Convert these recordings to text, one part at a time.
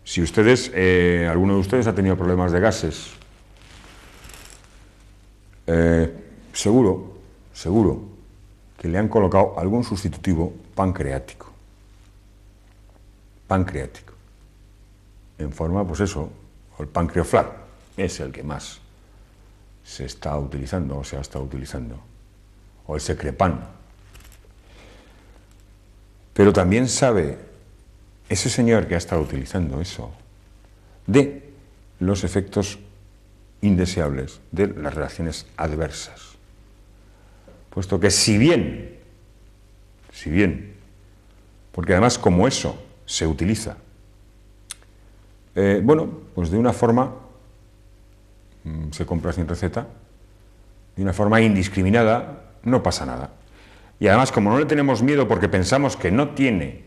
Si alguno de ustedes ha tenido problemas de gases, seguro que le han colocado algún sustitutivo pancreático. En forma, pues eso, el pancreoflat es el que más se está utilizando o se ha estado utilizando, o el secrepan. Pero también sabe ese señor que ha estado utilizando eso de los efectos indeseables de las reacciones adversas. Puesto que si bien, porque además como eso se utiliza, pues de una forma, se compra sin receta, de una forma indiscriminada, no pasa nada. Y además, como no le tenemos miedo porque pensamos que no tiene,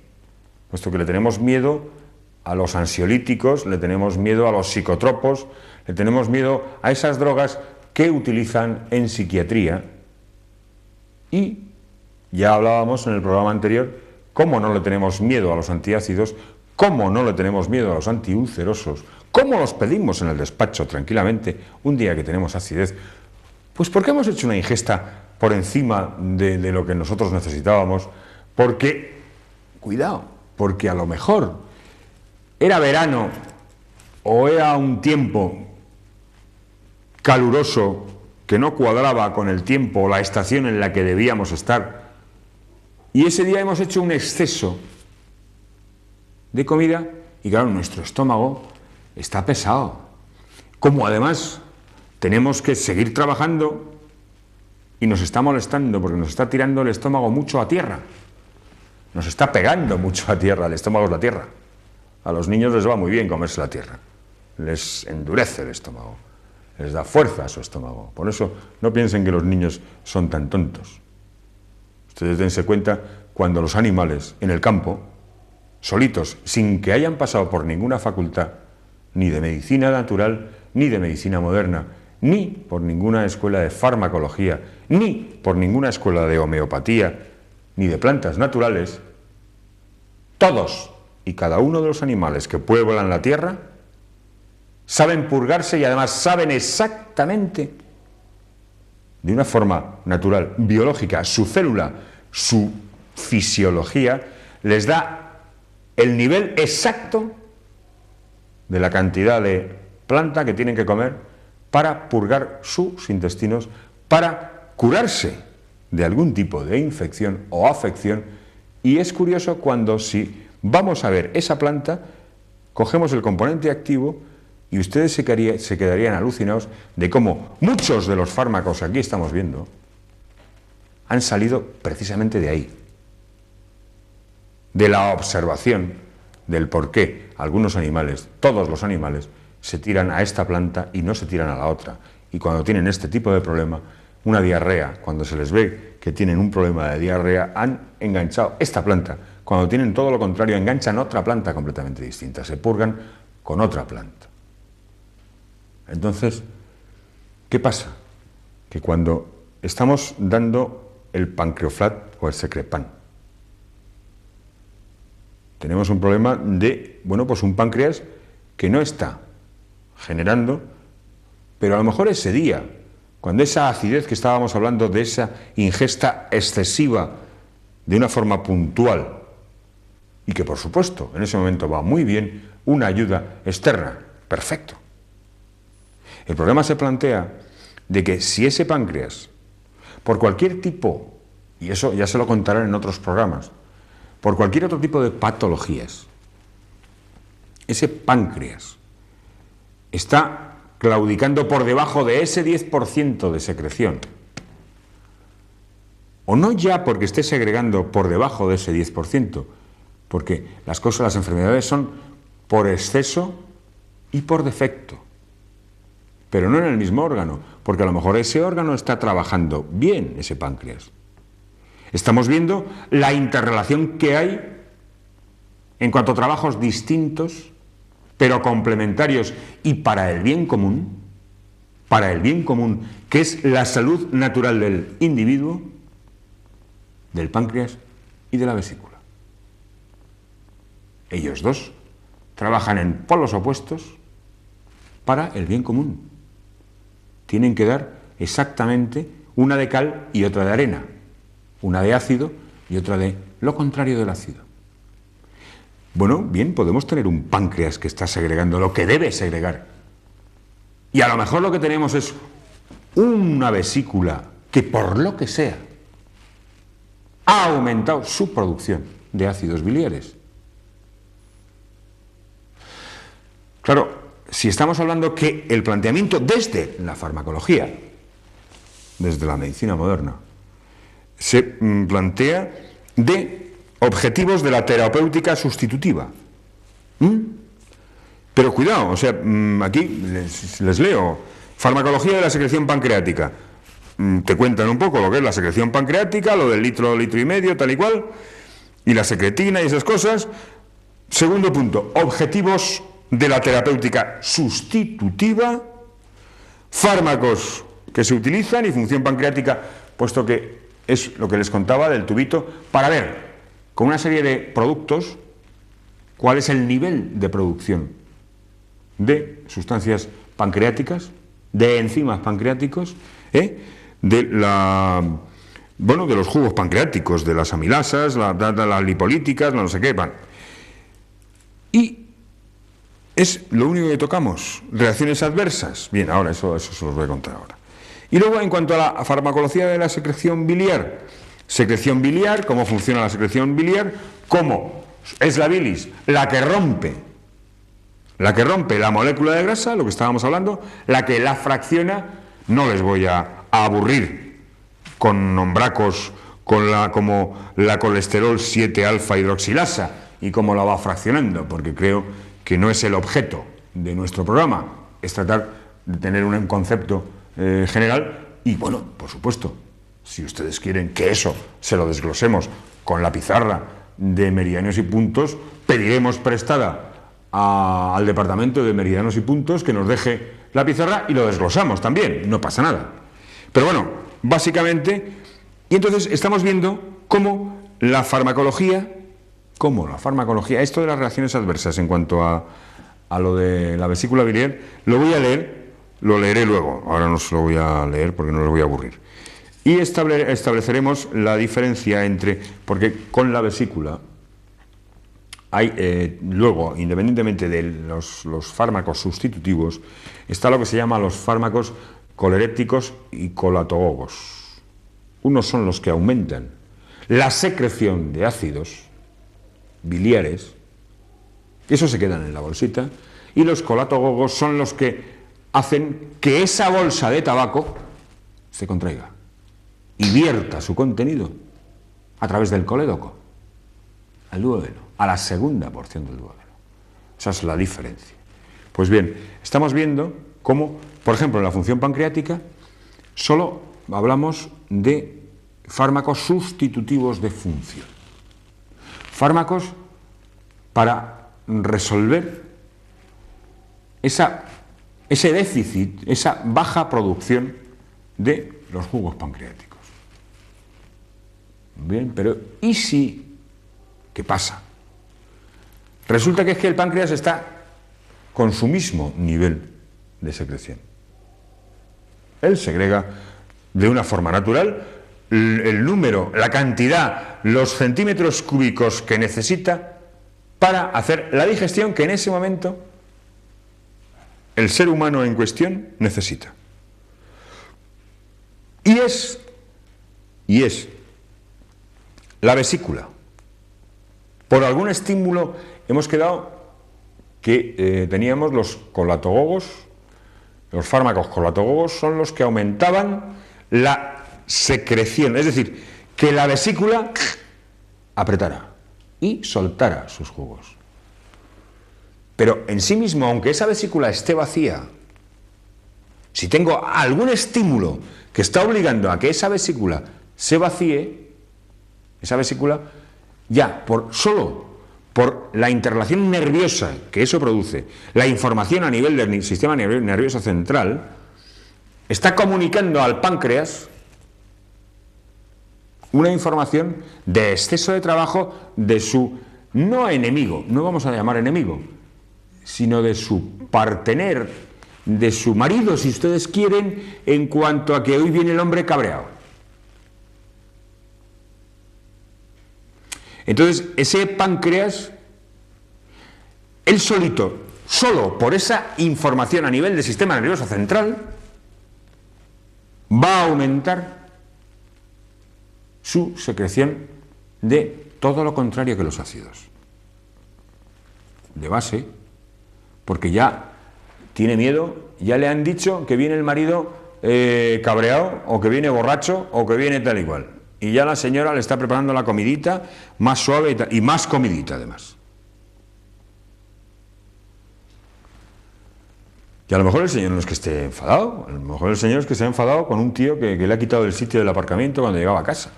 puesto que le tenemos miedo a los ansiolíticos, le tenemos miedo a los psicotropos, le tenemos miedo a esas drogas que utilizan en psiquiatría. Y ya hablábamos en el programa anterior cómo no le tenemos miedo a los antiácidos, cómo no le tenemos miedo a los antiulcerosos, cómo los pedimos en el despacho tranquilamente un día que tenemos acidez. Pues porque hemos hecho una ingesta por encima de lo que nosotros necesitábamos, porque, cuidado, porque a lo mejor era verano o era un tiempo caluroso que no cuadraba con el tiempo o la estación en la que debíamos estar, y ese día hemos hecho un exceso de comida y claro, nuestro estómago está pesado. Como además tenemos que seguir trabajando y nos está molestando porque nos está tirando el estómago mucho a tierra, nos está pegando mucho a tierra, el estómago es la tierra. A los niños les va muy bien comerse la tierra, les endurece el estómago, les da fuerza a su estómago. Por eso no piensen que los niños son tan tontos. Ustedes dense cuenta cuando los animales en el campo, solitos, sin que hayan pasado por ninguna facultad, ni de medicina natural, ni de medicina moderna, ni por ninguna escuela de farmacología, ni por ninguna escuela de homeopatía, ni de plantas naturales, todos y cada uno de los animales que pueblan la tierra saben purgarse y además saben exactamente, de una forma natural, biológica, su célula, su fisiología, les da el nivel exacto de la cantidad de planta que tienen que comer para purgar sus intestinos, para curarse de algún tipo de infección o afección. Y es curioso cuando, si vamos a ver esa planta, cogemos el componente activo y ustedes se quedarían alucinados de cómo muchos de los fármacos que aquí estamos viendo han salido precisamente de ahí, de la observación del por qué algunos animales, todos los animales, se tiran a esta planta y no se tiran a la otra. Y cuando tienen este tipo de problema, una diarrea, cuando se les ve que tienen un problema de diarrea, han enganchado esta planta. Cuando tienen todo lo contrario, enganchan otra planta completamente distinta, se purgan con otra planta. Entonces, ¿qué pasa? Que cuando estamos dando el pancreoflat o el secrepan, tenemos un problema de, pues un páncreas que no está generando, pero a lo mejor ese día, cuando esa acidez que estábamos hablando, de esa ingesta excesiva de una forma puntual, y que por supuesto en ese momento va muy bien una ayuda externa, perfecto. El problema se plantea de que si ese páncreas, por cualquier tipo, y eso ya se lo contarán en otros programas, por cualquier otro tipo de patologías, ese páncreas está claudicando por debajo de ese 10% de secreción, o no ya porque esté segregando por debajo de ese 10%, porque las enfermedades son por exceso y por defecto, pero no en el mismo órgano, porque a lo mejor ese órgano está trabajando bien, ese páncreas. Estamos viendo la interrelación que hay en cuanto a trabajos distintos, pero complementarios y para el bien común, que es la salud natural del individuo, del páncreas y de la vesícula. Ellos dos trabajan en polos opuestos para el bien común. Tienen que dar exactamente una de cal y otra de arena, una de ácido y otra de lo contrario del ácido. Bueno, bien, podemos tener un páncreas que está segregando lo que debe segregar. Y a lo mejor lo que tenemos es una vesícula que, por lo que sea, ha aumentado su producción de ácidos biliares. Claro, si estamos hablando que el planteamiento desde la farmacología, desde la medicina moderna, se plantea de objetivos de la terapéutica sustitutiva. Pero cuidado, o sea, aquí les leo, farmacología de la secreción pancreática. Te cuentan un poco lo que es la secreción pancreática, lo del litro y medio, tal y cual, y la secretina y esas cosas. Segundo punto, objetivos de la terapéutica sustitutiva, fármacos que se utilizan y función pancreática, puesto que es lo que les contaba del tubito, para ver con una serie de productos cuál es el nivel de producción de sustancias pancreáticas, de enzimas pancreáticos, de los jugos pancreáticos, de las amilasas, las lipolíticas, no sé qué, van. Y es lo único que tocamos, reacciones adversas. Bien, ahora eso se los voy a contar ahora. Y luego, en cuanto a la farmacología de la secreción biliar, cómo funciona la secreción biliar, cómo es la bilis la que rompe la molécula de grasa, lo que estábamos hablando, la que la fracciona. No les voy a aburrir con nombracos como la colesterol 7-alfa hidroxilasa y cómo la va fraccionando, porque creo que no es el objeto de nuestro programa, es tratar de tener un concepto general y, bueno, por supuesto, si ustedes quieren que eso se lo desglosemos con la pizarra de meridianos y puntos, pediremos prestada al departamento de meridianos y puntos que nos deje la pizarra y lo desglosamos también, no pasa nada. Pero bueno, básicamente, y entonces estamos viendo cómo la farmacología, esto de las reacciones adversas en cuanto a lo de la vesícula biliar, lo voy a leer, lo leeré luego, ahora no se lo voy a leer porque no les voy a aburrir. Y estableceremos la diferencia entre, porque con la vesícula hay luego, independientemente de los fármacos sustitutivos, está lo que se llama los fármacos colerépticos y colatogogos. Unos son los que aumentan la secreción de ácidos biliares, esos se quedan en la bolsita, y los colatogogos son los que hacen que esa bolsa de tabaco se contraiga y vierta su contenido a través del colédoco al duodeno, a la segunda porción del duodeno. Esa es la diferencia. Pues bien, estamos viendo cómo, por ejemplo, en la función pancreática solo hablamos de fármacos sustitutivos de función. Fármacos para resolver ese déficit, esa baja producción de los jugos pancreáticos. Bien, pero ¿y si? ¿Qué pasa? Resulta que es que el páncreas está con su mismo nivel de secreción. Él segrega de una forma natural el número, la cantidad, los centímetros cúbicos que necesita para hacer la digestión que en ese momento el ser humano en cuestión necesita. Y es la vesícula. Por algún estímulo hemos quedado que teníamos los colatogogos, los fármacos colatogogos son los que aumentaban la secreción, es decir, que la vesícula apretara y soltara sus jugos. Pero en sí mismo, aunque esa vesícula esté vacía, si tengo algún estímulo que está obligando a que esa vesícula se vacíe, esa vesícula ya solo por la interrelación nerviosa que eso produce, la información a nivel del sistema nervioso central, está comunicando al páncreas una información de exceso de trabajo de su no enemigo, no vamos a llamar enemigo, sino de su partener, de su marido, si ustedes quieren, en cuanto a que hoy viene el hombre cabreado. Entonces, ese páncreas, él solito, solo por esa información a nivel del sistema nervioso central, va a aumentar su secreción de todo lo contrario que los ácidos. De base, porque ya tiene miedo, ya le han dicho que viene el marido cabreado, o que viene borracho, o que viene tal y cual. Y ya la señora le está preparando la comidita más suave y más comidita además. Y a lo mejor el señor no es que esté enfadado, a lo mejor el señor es que se ha enfadado con un tío que le ha quitado el sitio del aparcamiento cuando llegaba a casa.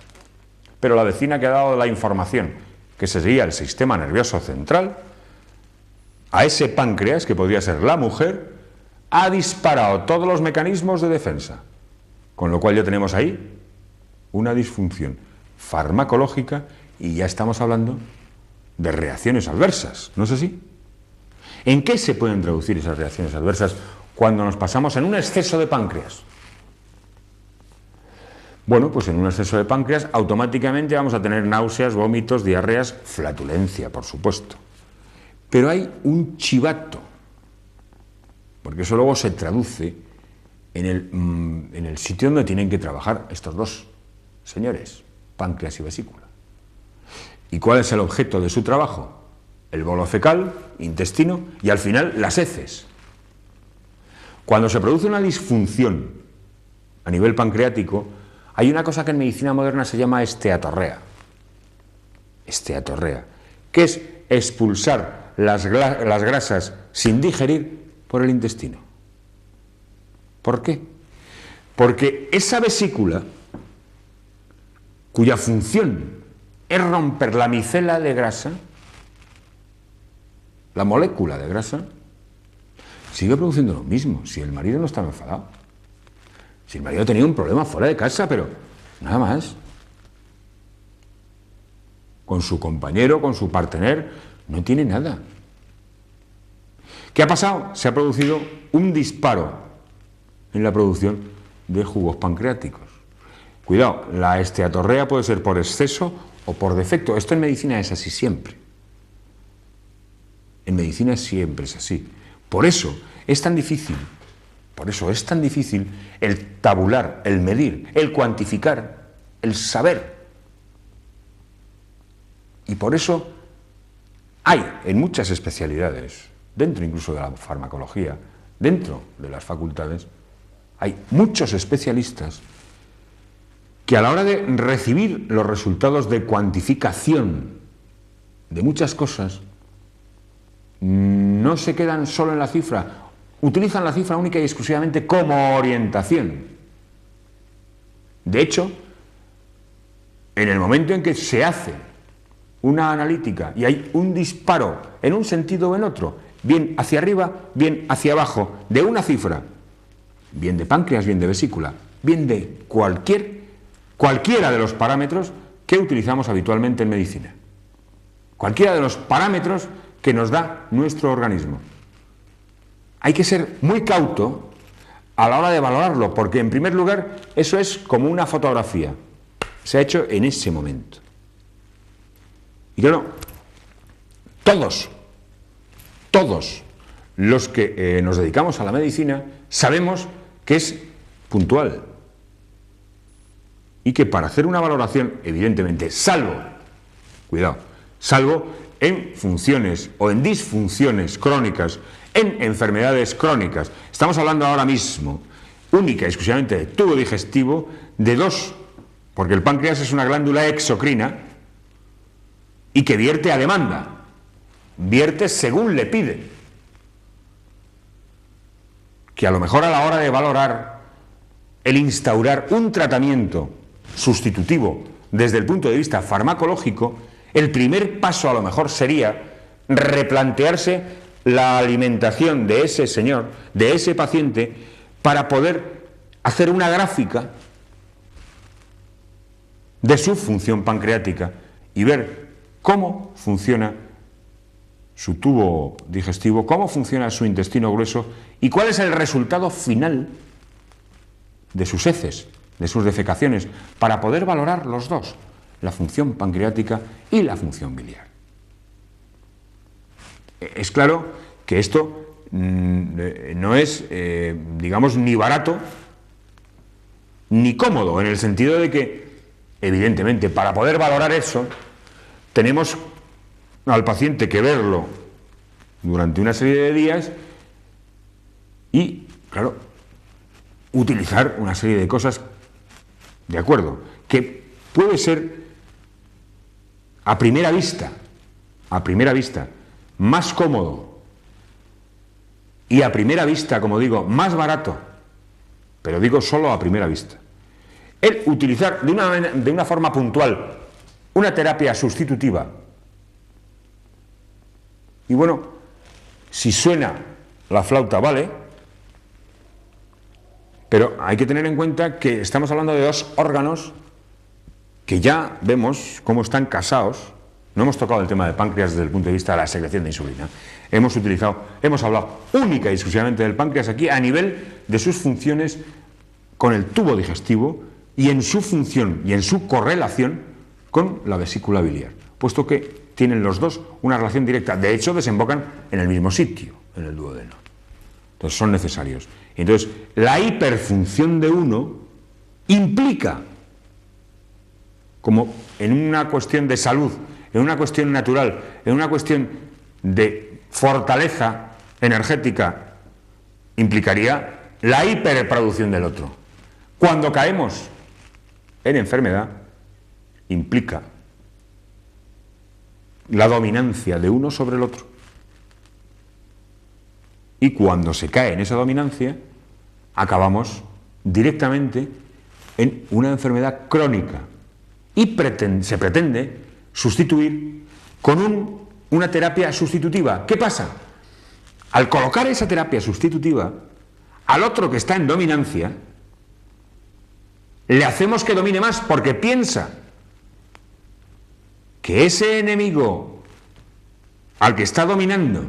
Pero la vecina que ha dado la información, que sería el sistema nervioso central, a ese páncreas, que podría ser la mujer, ha disparado todos los mecanismos de defensa. Con lo cual ya tenemos ahí una disfunción farmacológica y ya estamos hablando de reacciones adversas, ¿no es así? ¿En qué se pueden traducir esas reacciones adversas cuando nos pasamos en un exceso de páncreas? Bueno, pues en un exceso de páncreas automáticamente vamos a tener náuseas, vómitos, diarreas, flatulencia, por supuesto. Pero hay un chivato, porque eso luego se traduce en el sitio donde tienen que trabajar estos dos señores, páncreas y vesícula. ¿Y cuál es el objeto de su trabajo? El bolo fecal, intestino y al final las heces. Cuando se produce una disfunción a nivel pancreático, hay una cosa que en medicina moderna se llama esteatorrea. Esteatorrea, que es expulsar las grasas sin digerir por el intestino. ¿Por qué? Porque esa vesícula, cuya función es romper la micela de grasa, la molécula de grasa, sigue produciendo lo mismo. Si el marido no estaba enfadado, si el marido tenía un problema fuera de casa, pero nada más, con su compañero, con su partener, no tiene nada. ¿Qué ha pasado? Se ha producido un disparo en la producción de jugos pancreáticos. Cuidado, la esteatorrea puede ser por exceso o por defecto. Esto en medicina es así siempre. En medicina siempre es así. Por eso es tan difícil el tabular, el medir, el cuantificar, el saber. Y por eso hay en muchas especialidades, dentro incluso de la farmacología, dentro de las facultades, hay muchos especialistas que a la hora de recibir los resultados de cuantificación de muchas cosas, no se quedan solo en la cifra, utilizan la cifra única y exclusivamente como orientación. De hecho, en el momento en que se hace una analítica y hay un disparo en un sentido o en otro, bien hacia arriba, bien hacia abajo, de una cifra, bien de páncreas, bien de vesícula, bien de cualquiera de los parámetros que utilizamos habitualmente en medicina. Cualquiera de los parámetros que nos da nuestro organismo. Hay que ser muy cauto a la hora de valorarlo, porque en primer lugar eso es como una fotografía. Se ha hecho en ese momento. Y claro, todos los que nos dedicamos a la medicina sabemos que es puntual y que para hacer una valoración, evidentemente, salvo en funciones o en disfunciones crónicas, en enfermedades crónicas, estamos hablando ahora mismo única y exclusivamente de tubo digestivo, de dos, porque el páncreas es una glándula exocrina y que vierte a demanda, vierte según le pide, que a lo mejor a la hora de valorar el instaurar un tratamiento sustitutivo desde el punto de vista farmacológico, el primer paso a lo mejor sería replantearse la alimentación de ese señor, de ese paciente, para poder hacer una gráfica de su función pancreática y ver cómo funciona su tubo digestivo, cómo funciona su intestino grueso y cuál es el resultado final de sus heces, de sus defecaciones, para poder valorar los dos, la función pancreática y la función biliar. Es claro que esto no es, digamos, ni barato ni cómodo, en el sentido de que, evidentemente, para poder valorar eso, tenemos al paciente que verlo durante una serie de días y, claro, utilizar una serie de cosas, de acuerdo, que puede ser a primera vista, más cómodo y a primera vista, como digo, más barato, pero digo solo a primera vista. El utilizar de una forma puntual una terapia sustitutiva. Y bueno, si suena la flauta, vale, pero hay que tener en cuenta que estamos hablando de dos órganos que ya vemos cómo están casados. No hemos tocado el tema del páncreas desde el punto de vista de la secreción de insulina. Hemos hablado única y exclusivamente del páncreas aquí a nivel de sus funciones con el tubo digestivo y en su función y en su correlación con la vesícula biliar, puesto que tienen los dos una relación directa. De hecho, desembocan en el mismo sitio, en el duodeno. Entonces, son necesarios. Entonces, la hiperfunción de uno implica, como en una cuestión de salud, en una cuestión natural, en una cuestión de fortaleza energética, implicaría la hiperproducción del otro. Cuando caemos en enfermedad, implica la dominancia de uno sobre el otro. Y cuando se cae en esa dominancia, acabamos directamente en una enfermedad crónica. Y se pretende sustituir con una terapia sustitutiva. ¿Qué pasa? Al colocar esa terapia sustitutiva al otro que está en dominancia, le hacemos que domine más porque piensa que ese enemigo al que está dominando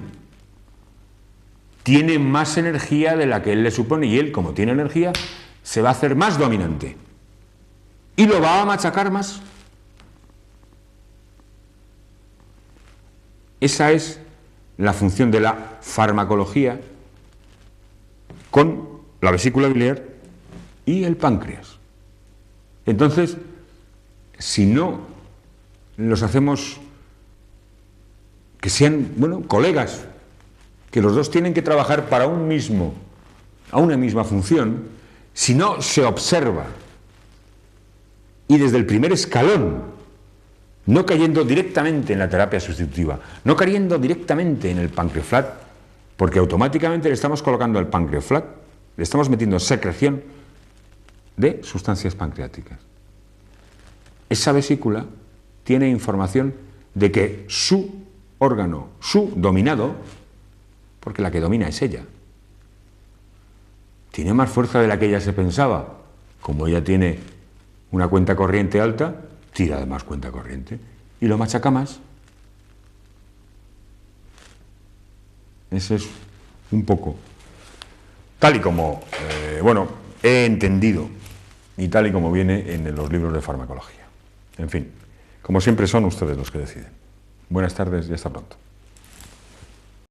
tiene más energía de la que él le supone, y él, como tiene energía, se va a hacer más dominante y lo va a machacar más. Esa es la función de la farmacología con la vesícula biliar y el páncreas. Entonces, si no los hacemos que sean, bueno, colegas, que los dos tienen que trabajar para a una misma función, si no se observa y desde el primer escalón, no cayendo directamente en la terapia sustitutiva, no cayendo directamente en el pancreoflat, porque automáticamente le estamos colocando al pancreoflat, le estamos metiendo secreción de sustancias pancreáticas. Esa vesícula tiene información de que su órgano, su dominado, porque la que domina es ella, tiene más fuerza de la que ella se pensaba. Como ella tiene una cuenta corriente alta, tira de más cuenta corriente y lo machaca más. Ese es un poco, tal y como, he entendido y tal y como viene en los libros de farmacología. En fin, como siempre, son ustedes los que deciden. Buenas tardes y hasta pronto.